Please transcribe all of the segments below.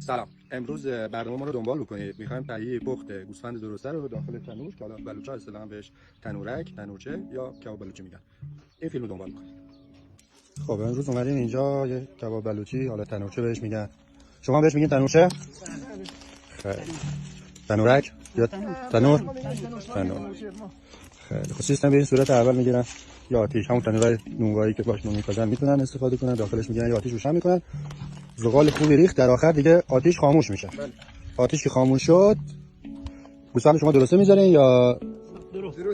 سلام. امروز برنامه ما رو دنبال بکنید. می‌خوایم تهیه پخت گوسفند درسته رو داخل تنور که حالا بلوچ‌ها اصطلاحاً بهش تنورک، تنورچه یا کباب بلوچی میگن. این فیلم رو دنبال بکنید. خب امروز اومدیم اینجا یه کباب بلوچی، حالا تنورچه بهش میگن. شما بهش میگین تنورچه؟ خیلی. تنورک یا تنور؟ تنور. خیلی. خب سیستم به این صورت اول میگیرن یا آتیش، همون تنورای نونوایی که باش نون می‌پزن میتونن استفاده کنن، داخلش میگیرن یا آتیش روشن میکنن. زغال خوبی ریخت، در آخر دیگه آتیش خاموش میشه. آتیش که خاموش شد گوسفند شما درسته میذارین یا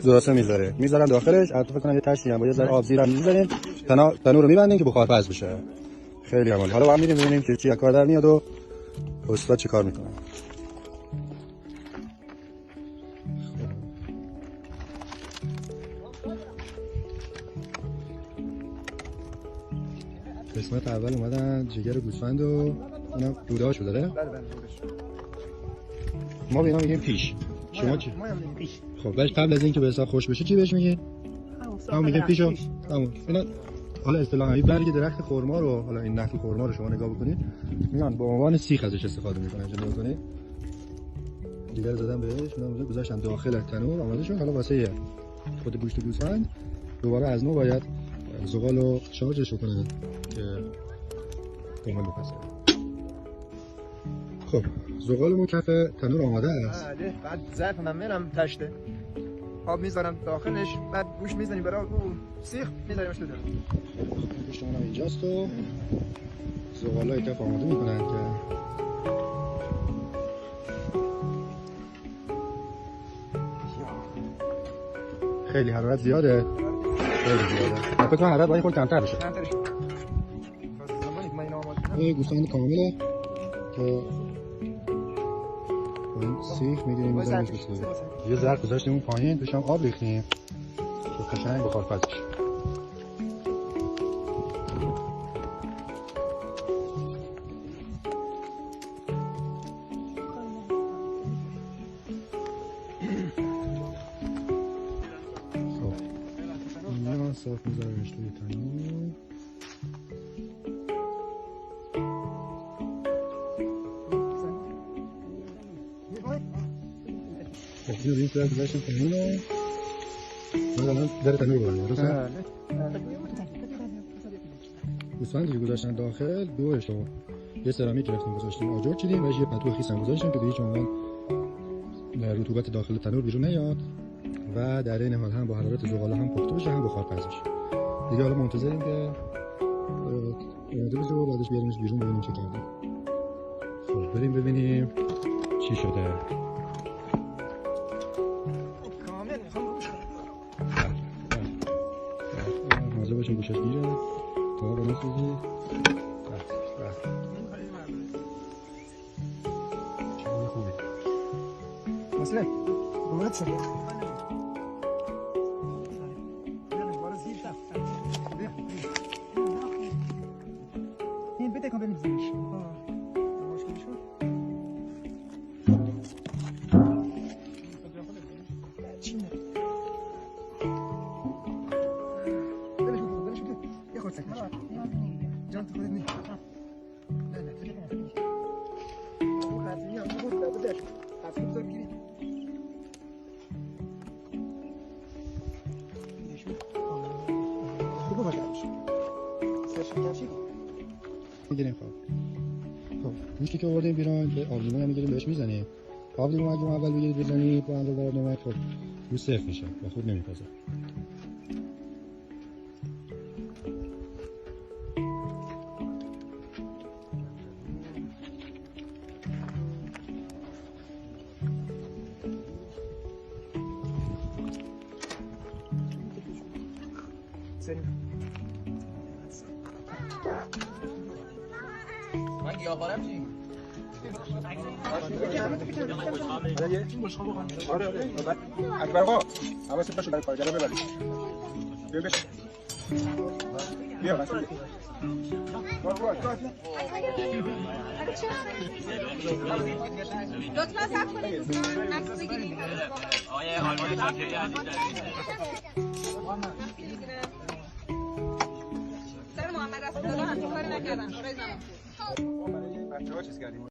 درسته میذارن داخلش. البته فکر کنم یه تشتی هم با یه ذره آب زیر هم میذارین، تنور رو میبندین که بخار پز بشه. خیلی عالی. حالا با هم میریم ببینیم که چی از کار در میاد و استاد چه کار میکنه. قسمت اول اومدن جگر گوسفند و اونم دوده‌اشو داره. بله ما به اینا میگیم پیش. شما چی؟ ما میگیم پیش. خب ولی قبل از اینکه به حساب خوش بشه چی بهش میگین؟ همون میگیم پیشو. همون. اینا حالا اصطلاحاً این برگ درخت خرما رو، حالا این نخل خرما رو شما نگاه بکنید میان به عنوان سیخ ازش استفاده میکنن. نگاه کنید. دیگر زدن بهش، اونا گذاشتن داخل تنور آماده شد. حالا واسه خود گوشت گوسفند دوباره از نو باید زغال رو شارژش کنن که کامل بپزه. خب زغالمون کف تنور آماده است. بله. بعد ظرف من میرم تشته آب میذارم داخلش، بعد گوشت میزنیم برای اون سیخ میذاریمش تو درون. گوشتمون هم اینجاست و زغالای کف آماده میکنن که خیلی حرارت زیاده. فکر کنم حرارت باید خود کمتر بشه. این گوسفند کامله که این سیخ میگیریم میذاریمش بشه. یه ظرف گذاشتیم اون پایین، توش هم آب ریختیم که قشنگ بخار پز بشه. خب صاف میذاریمش توی تنور. خب این صورت گذاشتیم پایین رو باید الان در تنور بردیم. درسته؟ گوسفندی که گذاشتن داخل دوش رو یه سرامیک گرفتیم گذاشتیم آجر چیدیم و یه پتو خیس هم گذاشتیم که به هیچ عنوان رطوبت داخل تنور بیرون نیاد و در این حال هم با حرارت زغال هم پخته بشه هم بخار پز بشه. دیگه حالا منتظریم که آماده بشه و بعدش بیاریمش بیرون ببینیم چه کردیم. خب بریم ببینیم چی شده. مواظب باشیم گوشش گیره تا با نسوزی. چه خوبی مثلا اومد شد این بده کام بمیزنش مشکلی شد چینه دلش بده یه خود سکش جان تو خودت می نه اون خاطری هم بود بده خاطری بذار گیری خوب باشه سرش چی میگیریم. خب گوشتی که آوردیم بیرون به آب لیمو هم میگیریم بهش میزنیم. آب لیمو اگه اول بگیرید بزنید با اندازه نمک خب رو صفر میشه و خوب نمیپزه. من گیاهخوارم چی؟ آره اکبر آقا حواست باشه برای کارگرا ببرید. بیا بشه. بیا مسئول. لطفا صبر کنید دوستان عکس بگیرید. آیه آلمان شاکری عزیز سر محمد رسول الله هم کار نکردن. بچه‌ها چیز کردیم.